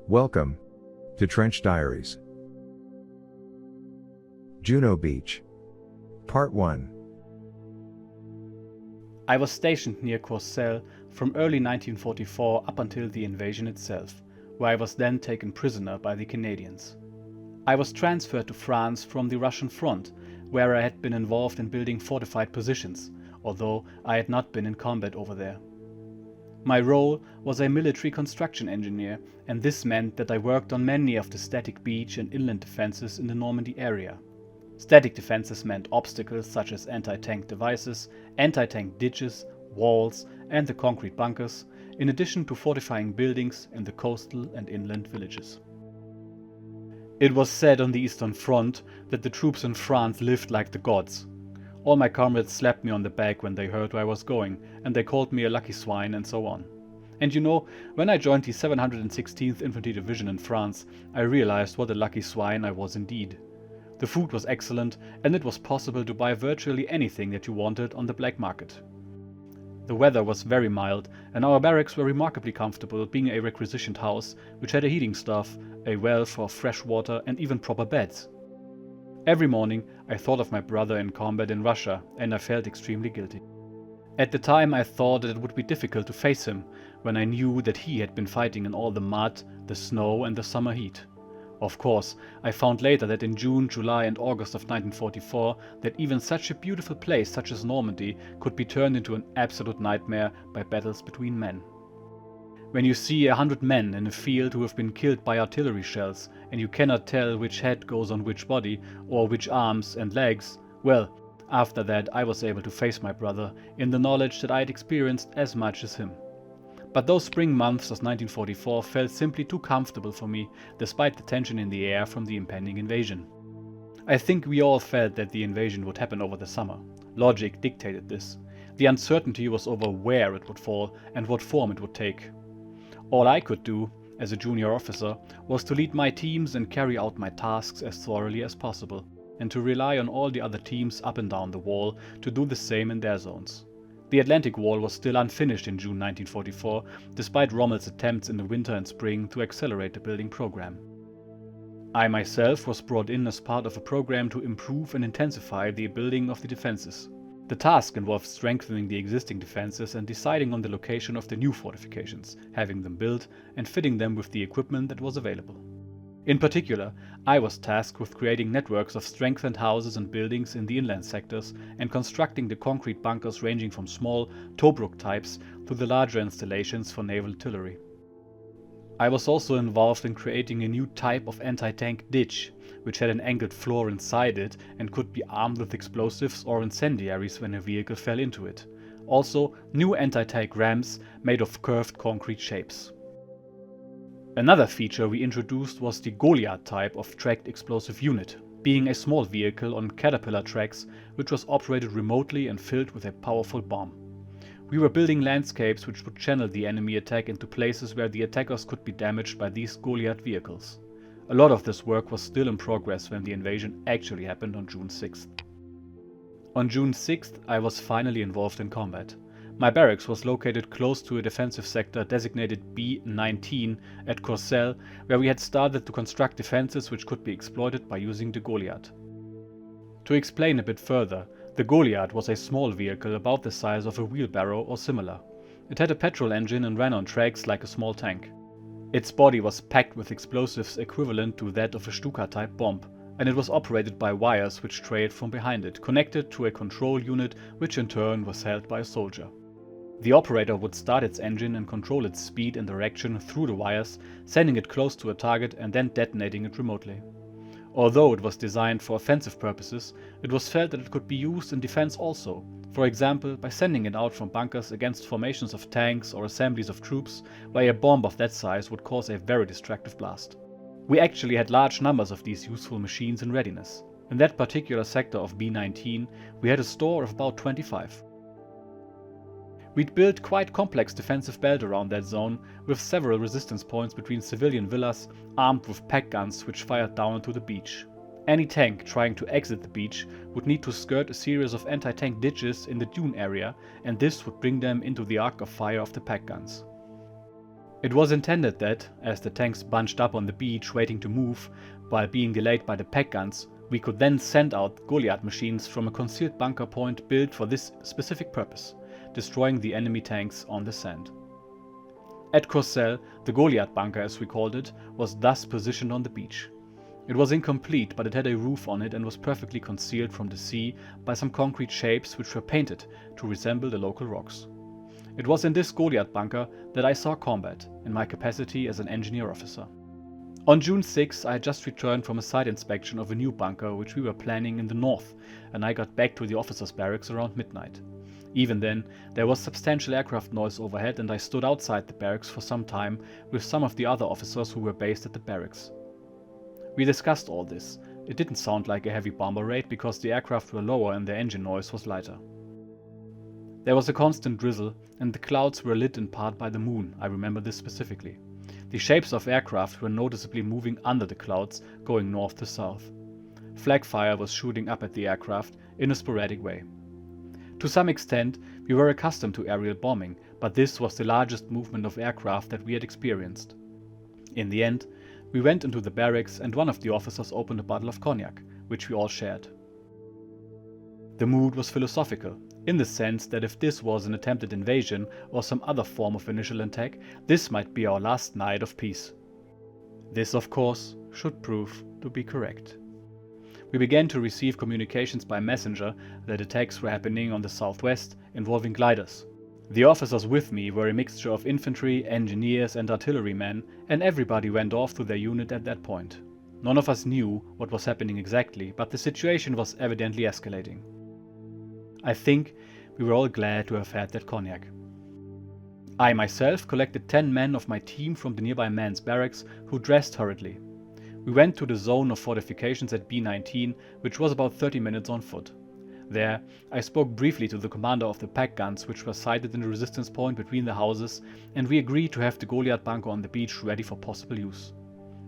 Welcome to Trench Diaries. Juno Beach. Part 1. I was stationed near Courcelles from early 1944 up until the invasion itself, where I was then taken prisoner by the Canadians. I was transferred to France from the Russian front, where I had been involved in building fortified positions, although I had not been in combat over there. My role was a military construction engineer, and this meant that I worked on many of the static beach and inland defenses in the Normandy area. Static defenses meant obstacles such as anti-tank devices, anti-tank ditches, walls, and the concrete bunkers, in addition to fortifying buildings in the coastal and inland villages. It was said on the Eastern Front that the troops in France lived like the gods. All my comrades slapped me on the back when they heard where I was going, and they called me a lucky swine and so on. And you know, when I joined the 716th Infantry Division in France, I realized what a lucky swine I was indeed. The food was excellent, and it was possible to buy virtually anything that you wanted on the black market. The weather was very mild, and our barracks were remarkably comfortable, being a requisitioned house which had a heating stove, a well for fresh water, and even proper beds. Every morning I thought of my brother in combat in Russia, and I felt extremely guilty. At the time I thought that it would be difficult to face him, when I knew that he had been fighting in all the mud, the snow and the summer heat. Of course, I found later that in June, July and August of 1944 that even such a beautiful place such as Normandy could be turned into an absolute nightmare by battles between men. When you see 100 men in a field who have been killed by artillery shells, and you cannot tell which head goes on which body, or which arms and legs, well, after that I was able to face my brother in the knowledge that I had experienced as much as him. But those spring months of 1944 felt simply too comfortable for me, despite the tension in the air from the impending invasion. I think we all felt that the invasion would happen over the summer. Logic dictated this. The uncertainty was over where it would fall and what form it would take. All I could do, as a junior officer, was to lead my teams and carry out my tasks as thoroughly as possible, and to rely on all the other teams up and down the wall to do the same in their zones. The Atlantic Wall was still unfinished in June 1944, despite Rommel's attempts in the winter and spring to accelerate the building program. I myself was brought in as part of a program to improve and intensify the building of the defenses. The task involved strengthening the existing defenses and deciding on the location of the new fortifications, having them built and fitting them with the equipment that was available. In particular, I was tasked with creating networks of strengthened houses and buildings in the inland sectors and constructing the concrete bunkers ranging from small Tauber types to the larger installations for naval artillery. I was also involved in creating a new type of anti-tank ditch, which had an angled floor inside it and could be armed with explosives or incendiaries when a vehicle fell into it. Also, new anti-tank ramps made of curved concrete shapes. Another feature we introduced was the Goliath type of tracked explosive unit, being a small vehicle on caterpillar tracks which was operated remotely and filled with a powerful bomb. We were building landscapes which would channel the enemy attack into places where the attackers could be damaged by these Goliath vehicles. A lot of this work was still in progress when the invasion actually happened on June 6th. On June 6th I was finally involved in combat. My barracks was located close to a defensive sector designated B-19 at Courcelles, where we had started to construct defenses which could be exploited by using the Goliath. To explain a bit further, the Goliath was a small vehicle about the size of a wheelbarrow or similar. It had a petrol engine and ran on tracks like a small tank. Its body was packed with explosives equivalent to that of a Stuka-type bomb, and it was operated by wires which trailed from behind it, connected to a control unit which in turn was held by a soldier. The operator would start its engine and control its speed and direction through the wires, sending it close to a target and then detonating it remotely. Although it was designed for offensive purposes, it was felt that it could be used in defense also, for example by sending it out from bunkers against formations of tanks or assemblies of troops, where a bomb of that size would cause a very destructive blast. We actually had large numbers of these useful machines in readiness. In that particular sector of B-19, we had a store of about 25. We'd built quite complex defensive belt around that zone, with several resistance points between civilian villas, armed with pack guns which fired down into the beach. Any tank trying to exit the beach would need to skirt a series of anti-tank ditches in the dune area, and this would bring them into the arc of fire of the pack guns. It was intended that, as the tanks bunched up on the beach waiting to move, while being delayed by the pack guns, we could then send out Goliath machines from a concealed bunker point built for this specific purpose, destroying the enemy tanks on the sand. At Courcelles, the Goliath bunker, as we called it, was thus positioned on the beach. It was incomplete, but it had a roof on it and was perfectly concealed from the sea by some concrete shapes which were painted to resemble the local rocks. It was in this Goliath bunker that I saw combat, in my capacity as an engineer officer. On June 6, I had just returned from a site inspection of a new bunker which we were planning in the north, and I got back to the officers' barracks around midnight. Even then, there was substantial aircraft noise overhead, and I stood outside the barracks for some time with some of the other officers who were based at the barracks. We discussed all this. It didn't sound like a heavy bomber raid because the aircraft were lower and their engine noise was lighter. There was a constant drizzle, and the clouds were lit in part by the moon. I remember this specifically. The shapes of aircraft were noticeably moving under the clouds, going north to south. Flak fire was shooting up at the aircraft in a sporadic way. To some extent, we were accustomed to aerial bombing, but this was the largest movement of aircraft that we had experienced. In the end, we went into the barracks and one of the officers opened a bottle of cognac, which we all shared. The mood was philosophical, in the sense that if this was an attempted invasion or some other form of initial attack, this might be our last night of peace. This, of course, should prove to be correct. We began to receive communications by messenger that attacks were happening on the southwest, involving gliders. The officers with me were a mixture of infantry, engineers and artillerymen, and everybody went off to their unit at that point. None of us knew what was happening exactly, but the situation was evidently escalating. I think we were all glad to have had that cognac. I myself collected 10 men of my team from the nearby men's barracks who dressed hurriedly. We went to the zone of fortifications at B-19, which was about 30 minutes on foot. There, I spoke briefly to the commander of the pack guns which were sited in the resistance point between the houses, and we agreed to have the Goliath bunker on the beach ready for possible use.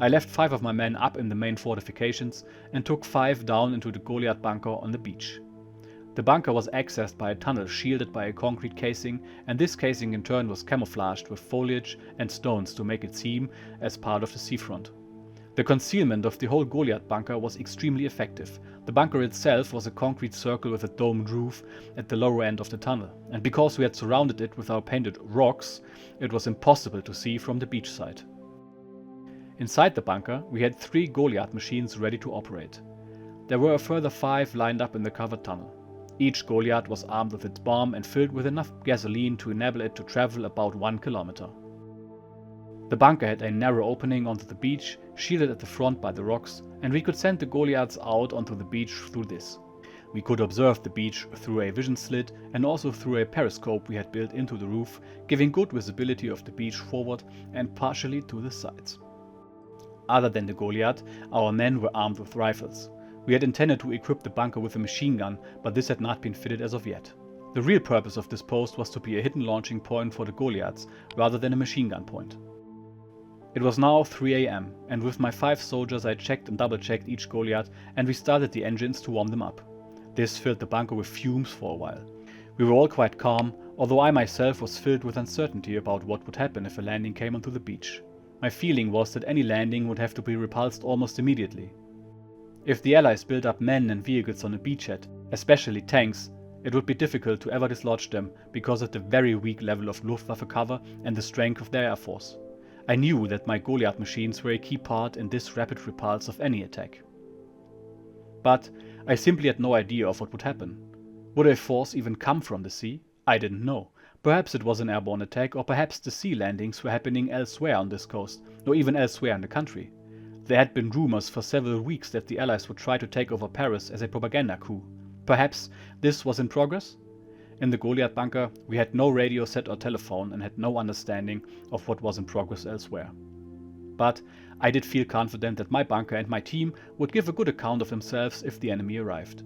I left 5 of my men up in the main fortifications and took 5 down into the Goliath bunker on the beach. The bunker was accessed by a tunnel shielded by a concrete casing, and this casing in turn was camouflaged with foliage and stones to make it seem as part of the seafront. The concealment of the whole Goliath bunker was extremely effective. The bunker itself was a concrete circle with a domed roof at the lower end of the tunnel, and because we had surrounded it with our painted rocks, it was impossible to see from the beach side. Inside the bunker, we had 3 Goliath machines ready to operate. There were a further 5 lined up in the covered tunnel. Each Goliath was armed with its bomb and filled with enough gasoline to enable it to travel about 1 kilometer. The bunker had a narrow opening onto the beach, shielded at the front by the rocks, and we could send the Goliaths out onto the beach through this. We could observe the beach through a vision slit and also through a periscope we had built into the roof, giving good visibility of the beach forward and partially to the sides. Other than the Goliath, our men were armed with rifles. We had intended to equip the bunker with a machine gun, but this had not been fitted as of yet. The real purpose of this post was to be a hidden launching point for the Goliaths, rather than a machine gun point. It was now 3 AM, and with my 5 soldiers I checked and double-checked each Goliath, and we started the engines to warm them up. This filled the bunker with fumes for a while. We were all quite calm, although I myself was filled with uncertainty about what would happen if a landing came onto the beach. My feeling was that any landing would have to be repulsed almost immediately. If the Allies built up men and vehicles on a beachhead, especially tanks, it would be difficult to ever dislodge them because of the very weak level of Luftwaffe cover and the strength of their air force. I knew that my Goliath machines were a key part in this rapid repulse of any attack. But I simply had no idea of what would happen. Would a force even come from the sea? I didn't know. Perhaps it was an airborne attack, or perhaps the sea landings were happening elsewhere on this coast, or even elsewhere in the country. There had been rumors for several weeks that the Allies would try to take over Paris as a propaganda coup. Perhaps this was in progress? In the Goliath bunker, we had no radio set or telephone and had no understanding of what was in progress elsewhere. But I did feel confident that my bunker and my team would give a good account of themselves if the enemy arrived.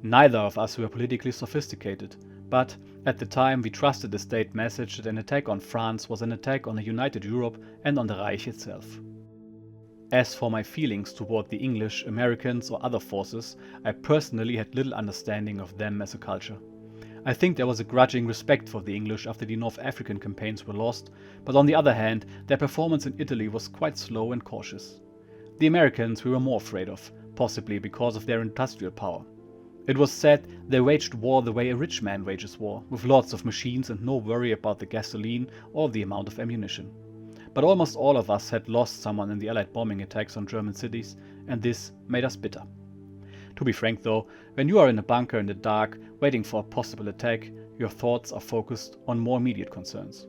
Neither of us were politically sophisticated, but at the time we trusted the state message that an attack on France was an attack on a united Europe and on the Reich itself. As for my feelings toward the English, Americans or other forces, I personally had little understanding of them as a culture. I think there was a grudging respect for the English after the North African campaigns were lost, but on the other hand, their performance in Italy was quite slow and cautious. The Americans we were more afraid of, possibly because of their industrial power. It was said they waged war the way a rich man wages war, with lots of machines and no worry about the gasoline or the amount of ammunition. But almost all of us had lost someone in the Allied bombing attacks on German cities, and this made us bitter. To be frank though, when you are in a bunker in the dark, waiting for a possible attack, your thoughts are focused on more immediate concerns.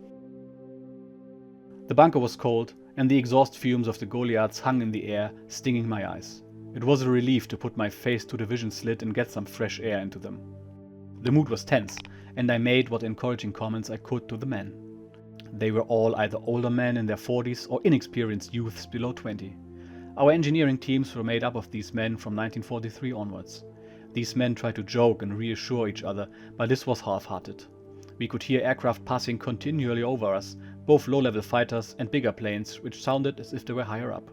The bunker was cold, and the exhaust fumes of the Goliaths hung in the air, stinging my eyes. It was a relief to put my face to the vision slit and get some fresh air into them. The mood was tense, and I made what encouraging comments I could to the men. They were all either older men in their 40s or inexperienced youths below 20. Our engineering teams were made up of these men from 1943 onwards. These men tried to joke and reassure each other, but this was half-hearted. We could hear aircraft passing continually over us, both low-level fighters and bigger planes, which sounded as if they were higher up.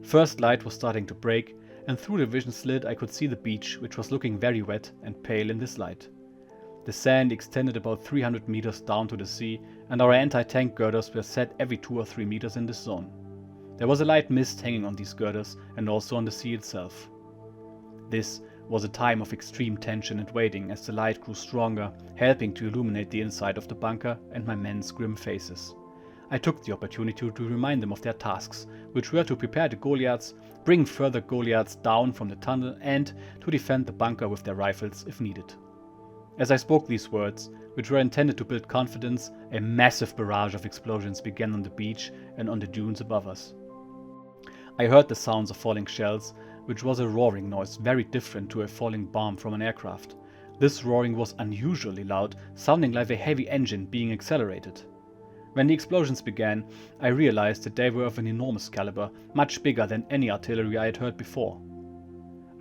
First light was starting to break, and through the vision slit I could see the beach, which was looking very wet and pale in this light. The sand extended about 300 meters down to the sea, and our anti-tank girders were set every 2 or 3 meters in this zone. There was a light mist hanging on these girders and also on the sea itself. This was a time of extreme tension and waiting as the light grew stronger, helping to illuminate the inside of the bunker and my men's grim faces. I took the opportunity to remind them of their tasks, which were to prepare the Goliaths, bring further Goliaths down from the tunnel, and to defend the bunker with their rifles if needed. As I spoke these words, which were intended to build confidence, a massive barrage of explosions began on the beach and on the dunes above us. I heard the sounds of falling shells, which was a roaring noise very different to a falling bomb from an aircraft. This roaring was unusually loud, sounding like a heavy engine being accelerated. When the explosions began, I realized that they were of an enormous caliber, much bigger than any artillery I had heard before.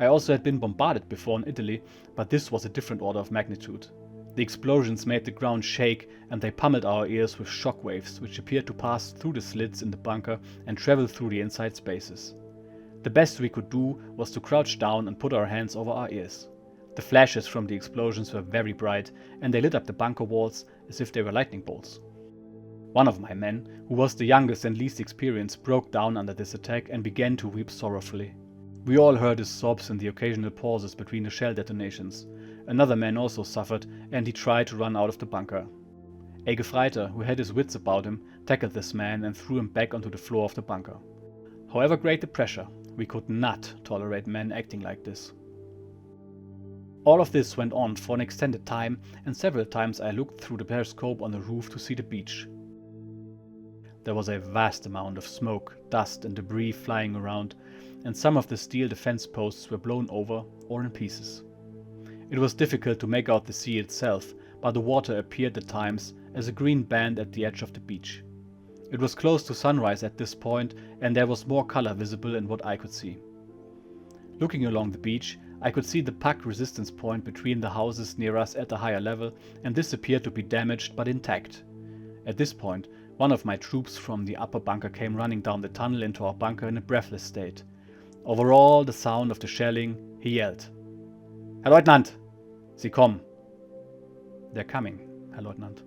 I also had been bombarded before in Italy, but this was a different order of magnitude. The explosions made the ground shake, and they pummeled our ears with shock waves, which appeared to pass through the slits in the bunker and travel through the inside spaces. The best we could do was to crouch down and put our hands over our ears. The flashes from the explosions were very bright, and they lit up the bunker walls as if they were lightning bolts. One of my men, who was the youngest and least experienced, broke down under this attack and began to weep sorrowfully. We all heard his sobs and the occasional pauses between the shell detonations. Another man also suffered, and he tried to run out of the bunker. A Gefreiter, who had his wits about him, tackled this man and threw him back onto the floor of the bunker. However great the pressure, we could not tolerate men acting like this. All of this went on for an extended time, and several times I looked through the periscope on the roof to see the beach. There was a vast amount of smoke, dust and debris flying around, and some of the steel defense posts were blown over or in pieces. It was difficult to make out the sea itself, but the water appeared at times as a green band at the edge of the beach. It was close to sunrise at this point, and there was more color visible in what I could see. Looking along the beach, I could see the puck resistance point between the houses near us at a higher level, and this appeared to be damaged but intact. At this point, one of my troops from the upper bunker came running down the tunnel into our bunker in a breathless state. Over all the sound of the shelling, he yelled, "Herr Leutnant! Sie kommen!" "They're coming, Herr Leutnant."